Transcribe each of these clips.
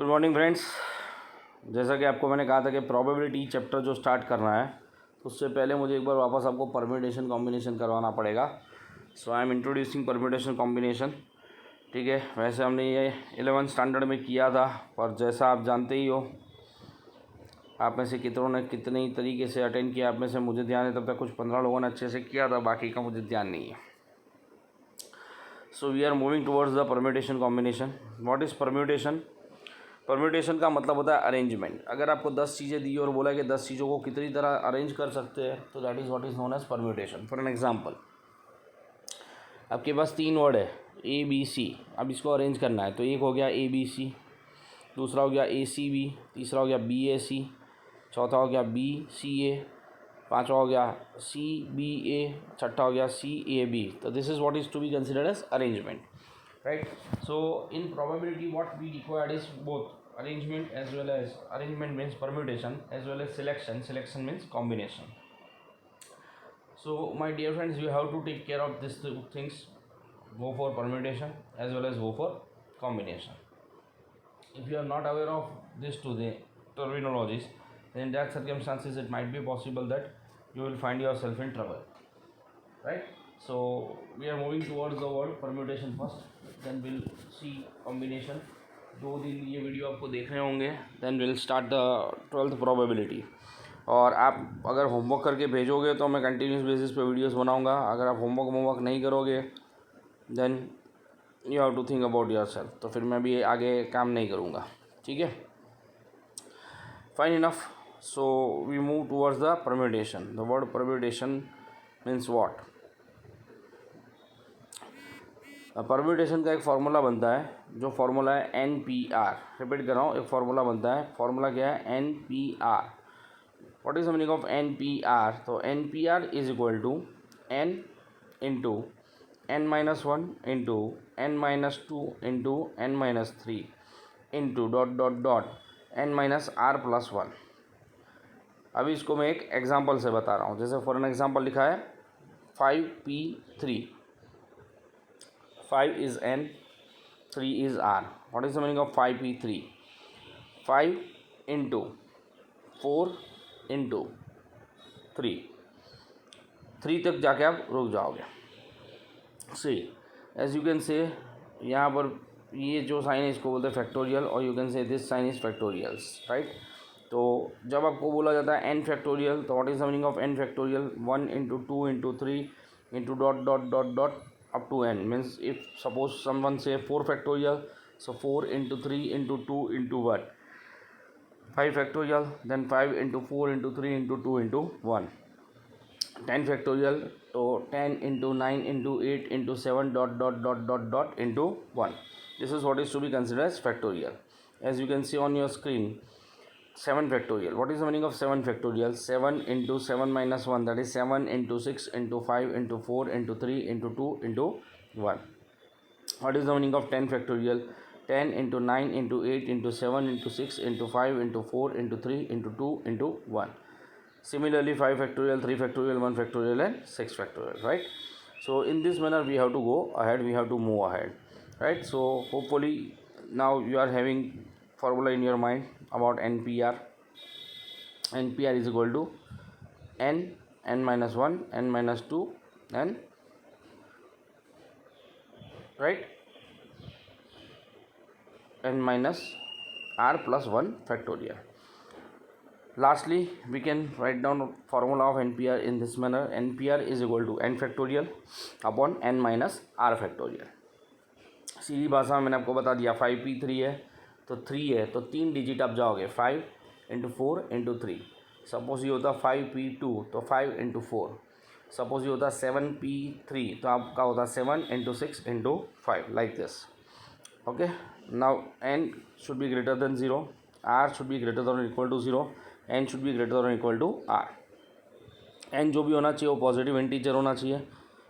Good morning friends. जैसा कि आपको मैंने कहा था कि प्रोबेबिलिटी चैप्टर जो स्टार्ट करना है तो उससे पहले मुझे एक बार वापस आपको परम्यूटेशन कॉम्बिनेशन करवाना पड़ेगा। So I am introducing permutation combination. ठीक है, वैसे हमने ये 11th स्टैंडर्ड में किया था, पर जैसा आप जानते ही हो, आप में से कितनों ने कितने तरीके से अटेंड किया, आप में से मुझे ध्यान है तब तक कुछ 15 लोगों ने अच्छे से किया था, बाकी का मुझे ध्यान नहीं है। So we are moving towards the permutation combination. What is permutation? Permutation का मतलब होता है अरेंजमेंट। अगर आपको 10 चीज़ें दी और बोला कि 10 चीज़ों को कितनी तरह अरेंज कर सकते हैं, तो that is what is known as permutation. For an example, आपके पास 3 वर्ड है ए बी सी, अब इसको अरेंज करना है। तो एक हो गया ए बी सी, दूसरा हो गया ए सी बी, तीसरा हो गया बी ए सी, चौथा हो गया बी सी ए, पाँचवा हो गया सी बी ए, छठा हो गया सी ए बी। तो this is what is to be considered as arrangement, right? So in probability what we required is both arrangement as well as arrangement means permutation as well as selection means combination. So my dear friends, you have to take care of these two things, go for permutation as well as go for combination. If you are not aware of these two the terminologies, then in that circumstances it might be possible that you will find yourself in trouble, right? So we are moving towards the word permutation first, then we'll see combination. 2 दिन ये video आपको देखने होंगे, then we'll start the 12th probability. और आप अगर homework करके भेजोगे तो मैं कंटिन्यूस बेसिस पे वीडियोस बनाऊंगा। अगर आप होमवर्क नहीं करोगे then you have to think about yourself, तो फिर मैं भी आगे काम नहीं करूँगा। ठीक है, fine enough. So we move towards the permutation. The word permutation means what? Permutation का एक फार्मूला बनता है, जो फार्मूला है एन पी आर। रिपीट कर रहा हूँ, एक फार्मूला बनता है, फार्मूला क्या है? N P r. What is the meaning of n P r? तो n P r is equal to n into n minus one into n minus two into n minus three into dot dot dot n minus r plus one. अभी इसको मैं एक example से बता रहा हूँ। जैसे फॉर एन एग्जाम्पल लिखा है 5p3, 5 is n, 3 is r. What is the meaning of 5p3? 5 into 4 into 3, 3 तक जाके आप रुक जाओगे। सी एज यू कैन से, यहाँ पर ये जो साइन है इसको बोलते हैं फैक्टोरियल, और you can say this sign is factorials, right? तो जब आपको बोला जाता है एन फैक्टोरियल, तो what is the meaning of n factorial? 1 into 2 into 3 into dot dot dot dot up to n. Means if suppose someone say 4 factorial, so 4 into 3 into 2 into 1, 5 factorial, then 5 into 4 into 3 into 2 into 1, 10 factorial, so 10 into 9 into 8 into 7 dot dot dot dot dot into 1. This is what is to be considered as factorial. As you can see on your screen, 7 factorial. What is the meaning of 7 factorial? 7 into 7 minus 1, that is 7 into 6 into 5 into 4 into 3 into 2 into 1. What is the meaning of 10 factorial? 10 into 9 into 8 into 7 into 6 into 5 into 4 into 3 into 2 into 1. Similarly 5 factorial, 3 factorial, 1 factorial and 6 factorial, right? So in this manner we have to go ahead, we have to move ahead, right? So hopefully now you are having formula in your mind about NPR. NPR is equal to n, n minus 1, n minus 2, n, right, n minus r plus 1 factorial. Lastly, we can write down formula of NPR in this manner. NPR is equal to n factorial upon n minus r factorial. सीधी भाषा में मैंने आपको बता दिया 5p3 है तो 3 है, तो 3 डिजिट आप जाओगे, 5 इंटू 4 इंटू 3। सपोज ये होता 5p2 तो 5 इंटू 4। सपोज ये होता 7p3 तो आपका होता 7 into 6 into 5, like this. Okay, now n should be greater than 0, r should be greater than equal to 0, n should be greater than equal to r। n जो भी होना चाहिए वो पॉजिटिव इंटीजर होना चाहिए,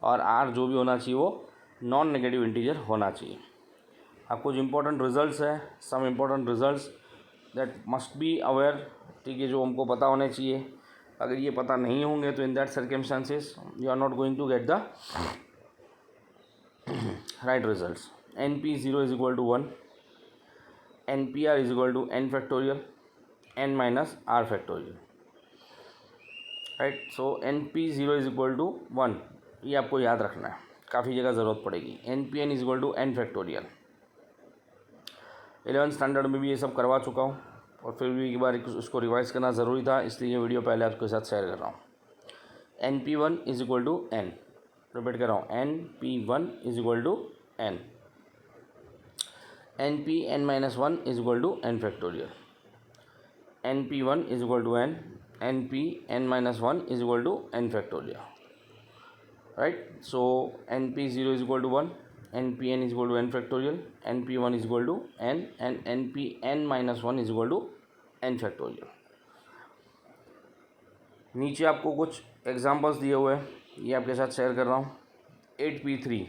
और r जो भी होना चाहिए वो नॉन नेगेटिव इंटीजर होना चाहिए। अब कुछ इंपॉर्टेंट रिजल्ट्स है, some important results that must be aware, ठीक है, जो हमको पता होने चाहिए। अगर ये पता नहीं होंगे तो in that circumstances you are not going to get the right results. NP 0 is equal to 1, n P r is equal to n factorial n minus r factorial, right. So n P zero is equal to 1, ये आपको याद रखना है, काफ़ी जगह ज़रूरत पड़ेगी। N P n is equal to n factorial. 11th standard में भी ये सब करवा चुका हूँ और फिर भी एक बार उसको रिवाइज़ करना ज़रूरी था, इसलिए ये वीडियो पहले आपके साथ शेयर कर रहा हूँ। N P one is equal to n, repeat कर रहा हूँ, n P one is equal to n, n P n minus one is equal to n factorial, n P one is equal to n, n P n minus one is equal to n factorial, right. So n P zero is equal to 1, n P n is equal to n factorial, n P one is equal to n, and n P n minus one is equal to n factorial. नीचे आपको कुछ examples दिए हुए हैं, ये आपके साथ share कर रहा हूँ। 8p3,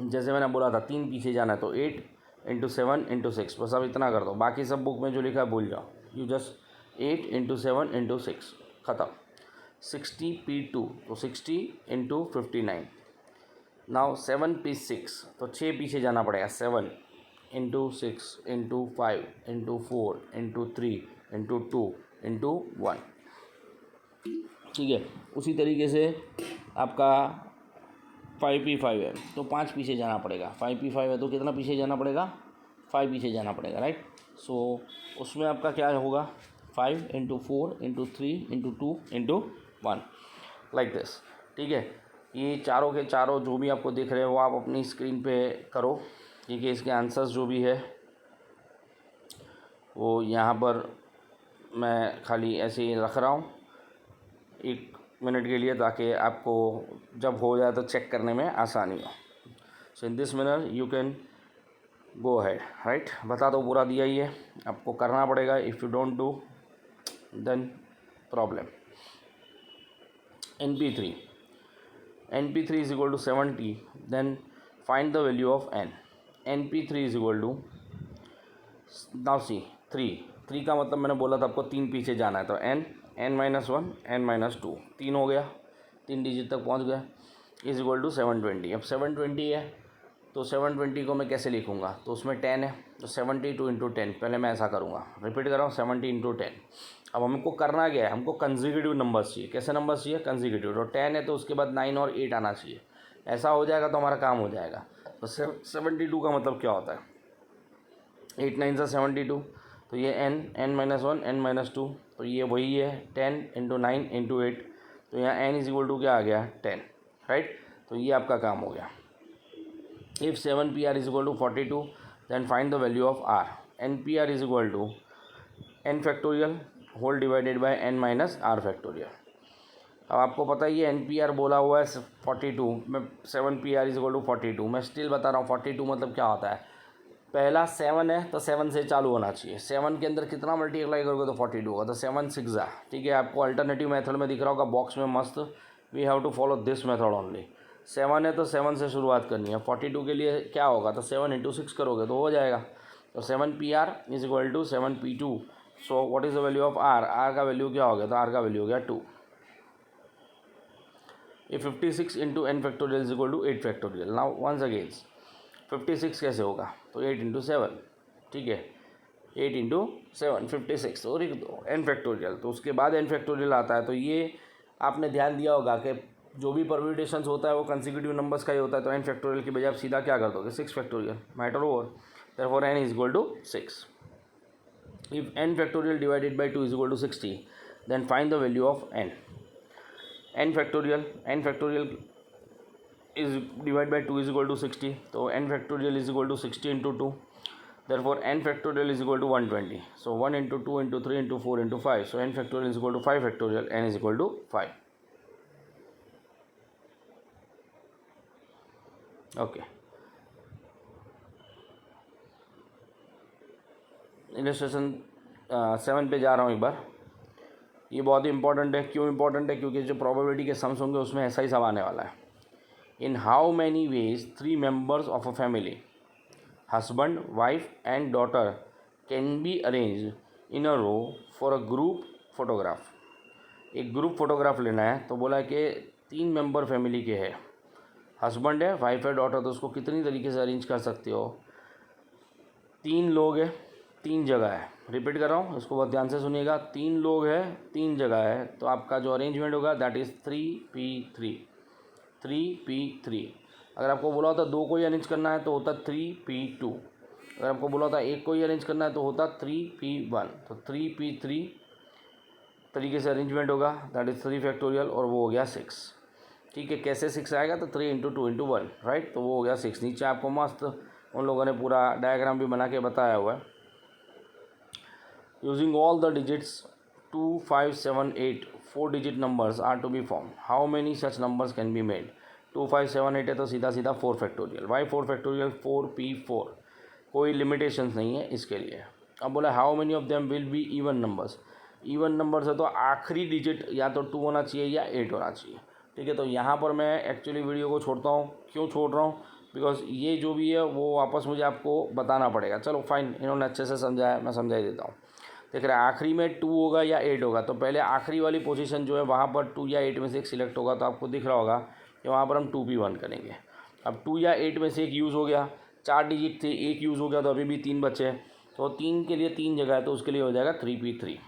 जैसे मैंने बोला था 3 पीछे जाना है, तो 8 इंटू 7 इंटू 6, बस अब इतना कर दो, बाकी सब बुक में जो लिखा है भूल जाओ। यू जस्ट 8 इंटू 7 इंटू 6, ख़त्म। 60p2, तो 60 इंटू 59। नाउ 7p6, तो 6 पीछे जाना पड़ेगा, 7 into 6 into 5 into 4 into 3 into 2 into 1, ठीक है। उसी तरीके से आपका 5p5 है, तो 5 पीछे जाना पड़ेगा। 5p5 है तो कितना पीछे जाना पड़ेगा, 5 पीछे जाना पड़ेगा, राइट। सो उसमें आपका क्या होगा, 5 into 4 into 3 into 2 into 1, like this, ठीक है। ये चारों के चारों जो भी आपको दिख रहे हैं वो आप अपनी स्क्रीन पे करो, क्योंकि इसके आंसर्स जो भी है वो यहाँ पर मैं खाली ऐसे ही रख रहा हूँ 1 मिनट के लिए, ताकि आपको जब हो जाए तो चेक करने में आसानी हो। So in this manner you can go ahead, right. बता दो पूरा दिया ही है, आपको करना पड़ेगा। If you don't do then problem. NP3, NP3 is equal to 70, then find the value of n. NP3 is equal to, now see 3 का मतलब मैंने बोला था आपको 3 पीछे जाना है, तो n माइनस 1 n माइनस 2, 3 हो गया, 3 डिजिट तक पहुंच गया, इज इक्वल टू 720। अब 720 है तो 720 को मैं कैसे लिखूंगा, तो उसमें 10 है, तो 72 इंटू 10, पहले मैं ऐसा करूँगा, रिपीट कर रहा हूँ, 70 इंटू 10। अब हमको करना क्या है, हमको कंसेक्यूटिव नंबर्स चाहिए। कैसे नंबर्स चाहिए, कंसेक्यूटिव। तो 10 है तो उसके बाद 9 और 8 आना चाहिए, ऐसा हो जाएगा तो हमारा काम हो जाएगा। तो 72 का मतलब क्या होता है, 8 9 से 72, तो ये n माइनस 1 n माइनस 2, तो ये वही है 10 इंटू 9 इंटू 8, तो यहाँ n इज इक्वल टू क्या आ गया, 10, राइट। तो ये आपका काम हो गया। If 7pr is equal to 42, then find the value of r। npr is equal to n factorial whole divided by n minus r factorial. अब आपको पता ही है NPR बोला हुआ है 42 में, 7pr इज इक्वल टू 42, मैं स्टिल बता रहा हूँ 42 मतलब क्या होता है, पहला 7 है तो 7 से चालू होना चाहिए, 7 के अंदर कितना मल्टीप्लाई करोगे तो 42 होगा, तो 7 6 जा, ठीक है। आपको अल्टरनेटिव मेथड में दिख रहा होगा बॉक्स में मस्त, we have to follow this method only. 7 है तो 7 से शुरुआत करनी है, 42 के लिए क्या होगा, तो 7 इंटू 6 करोगे तो हो जाएगा। तो 7pr is equal to 7p2। So what is the value of r, r का वैल्यू क्या हो गया, तो r का वैल्यू हो गया 2। ये 56 into n factorial is equal to 8 factorial. Now once again 56 कैसे होगा, तो 8 इंटू 7, ठीक है, 8 इंटू 7 56 और एक दो n फैक्टोरियल, तो उसके बाद n फैक्टोरियल आता है। तो ये आपने ध्यान दिया होगा कि जो भी परम्यूटेशंस होता है वो कंसेक्यूटिव नंबर्स का ही होता है, तो n फैक्टोरियल की बजाय आप सीधा क्या कर दोगे, 6 factorial, matter over, therefore n is equal to 6। If n factorial divided by 2 is equal to 60, then find the value of n। n factorial is divided by 2 is equal to 60, तो n factorial is equal to 60 into 2, therefore n factorial is equal to 120, so 1 into 2 into 3 into 4 into 5, so n factorial is equal to 5 factorial, n is equal to 5, okay। Illustration 7 पे जा रहा हूँ एक बार, ये बहुत ही important है। क्यों important है, क्योंकि जो प्रोबेबिलिटी के सम्स होंगे उसमें ऐसा ही सब आने वाला है। In how many ways 3 members of a family, husband, wife and daughter, can be arranged in a row for a group photograph? एक ग्रुप फोटोग्राफ लेना है, तो बोला कि 3 मेंबर फैमिली के हैं, हस्बैंड है, वाइफ है, डॉटर, तो उसको कितनी तरीके से अरेंज कर सकते हो 3 लोग है 3 जगह है, रिपीट कर रहा हूँ, इसको बहुत ध्यान से सुनिएगा। 3 लोग है 3 जगह है, तो आपका जो अरेंजमेंट होगा दैट इज़ 3p3, 3p3। अगर आपको बोला होता 2 को ही अरेंज करना है तो होता 3p2। अगर आपको बोला होता 1 को ही अरेंज करना है तो होता 3p1। तो 3p3 तरीके से अरेंजमेंट होगा, दैट इज़ 3 फैक्टोरियल, और वो हो गया 6। ठीक है, कैसे 6 आएगा? तो 3 × 2 × 1, राइट, तो वो हो गया 6। नीचे आपको मस्त उन लोगों ने पूरा डायग्राम भी बना के बताया हुआ है। Using all the digits 2, 5, 7, 8 4 digit numbers are to be form, how many such numbers can be made? 2, 5, 7, 8 है तो सीधा सीधा 4 फैक्टोरियल। Y 4 factorial? 4p4, कोई लिमिटेशंस नहीं है इसके लिए। अब बोला how many of them will be even numbers? Even numbers है तो आखिरी डिजिट या तो 2 होना चाहिए या 8 होना चाहिए। ठीक है, तो यहाँ पर मैं एक्चुअली वीडियो को छोड़ता हूँ। क्यों छोड़ रहा हूँ? बिकॉज ये जो भी है वो वापस मुझे आपको बताना पड़ेगा। चलो फाइन, इन्होंने अच्छे से समझाया, मैं समझा ही देता हूँ। देख रहे हैं आखिरी में 2 होगा या 8 होगा, तो पहले आखिरी वाली पोजीशन जो है वहाँ पर 2 या 8 में से एक सिलेक्ट होगा, तो आपको दिख रहा होगा कि वहाँ पर हम 2p1 करेंगे। अब 2 या 8 में से एक यूज़ हो गया, 4 डिजिट थे, एक यूज़ हो गया, तो अभी भी 3 बचे हैं, तो 3 के लिए 3 जगह है, तो उसके लिए हो जाएगा 3p3,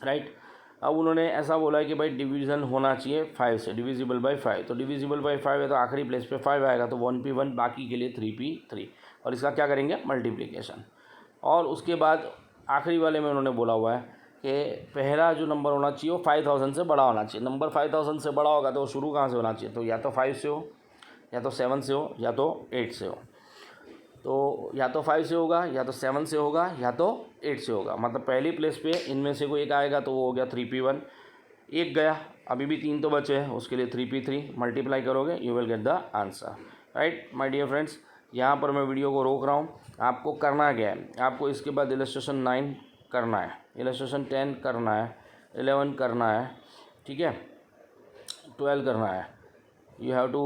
राइट। अब उन्होंने ऐसा बोला है कि भाई डिवीज़न होना चाहिए 5 से, डिविजिबल बाय 5, तो डिविजिबल बाय 5 है तो आखिरी प्लेस पे 5 आएगा, तो 1p1, बाकी के लिए 3p3, और इसका क्या करेंगे? मल्टीप्लिकेशन। और उसके बाद आखिरी वाले में उन्होंने बोला हुआ है कि पहला जो नंबर होना चाहिए वो 5000 से बड़ा होना चाहिए। नंबर 5000 से बड़ा होगा तो शुरू कहाँ से होना चाहिए? तो या तो 5 से हो, या तो 7 से हो, या तो 8 से हो। तो या तो 5 से होगा, या तो 7 से होगा, या तो 8 से होगा। मतलब पहली प्लेस पे इनमें से कोई एक आएगा, तो वो हो गया 3p1। एक गया, अभी भी 3 तो बचे हैं, उसके लिए 3p3 मल्टीप्लाई करोगे, you will get the answer, right my dear friends. यहाँ पर मैं वीडियो को रोक रहा हूँ। आपको करना क्या है? आपको इसके बाद इलस्ट्रेशन 9 करना है, इलस्ट्रेशन 10 करना है, 11 करना है, ठीक है, 12 करना है, यू हैव टू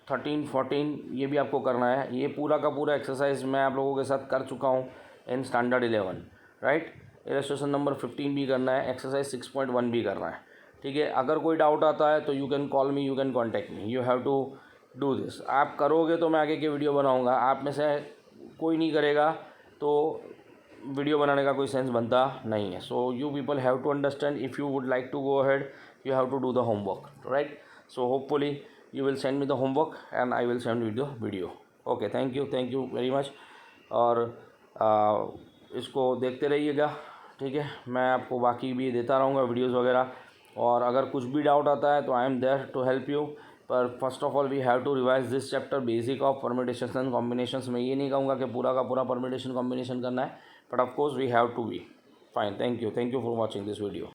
13, 14 ये भी आपको करना है। ये पूरा का पूरा एक्सरसाइज मैं आप लोगों के साथ कर चुका हूँ in standard 11, right. Illustration number 15 भी करना है, एक्सरसाइज 6.1 भी करना है, ठीक है। अगर कोई डाउट आता है तो you can call me, you can contact me, you have to do this. आप करोगे तो मैं आगे की वीडियो बनाऊँगा, आप में से कोई नहीं करेगा तो वीडियो बनाने का कोई सेंस बनता नहीं है। So you people have to understand, if you would like to go ahead you have to do the homework, right? So hopefully you will send me the homework and I will send you the video. Okay, thank you very much। और इसको देखते रहिएगा, ठीक है। मैं आपको बाकी भी देता रहूँगा वीडियोस वगैरह, और अगर कुछ भी डाउट आता है तो I am there to help you. पर first of all we have to revise this chapter, basic of permutation and combinations. मैं ये नहीं कहूँगा कि पूरा का पूरा परमिटेशन कॉम्बिनेशन करना है, but of course we have to be fine. Thank you for watching this video.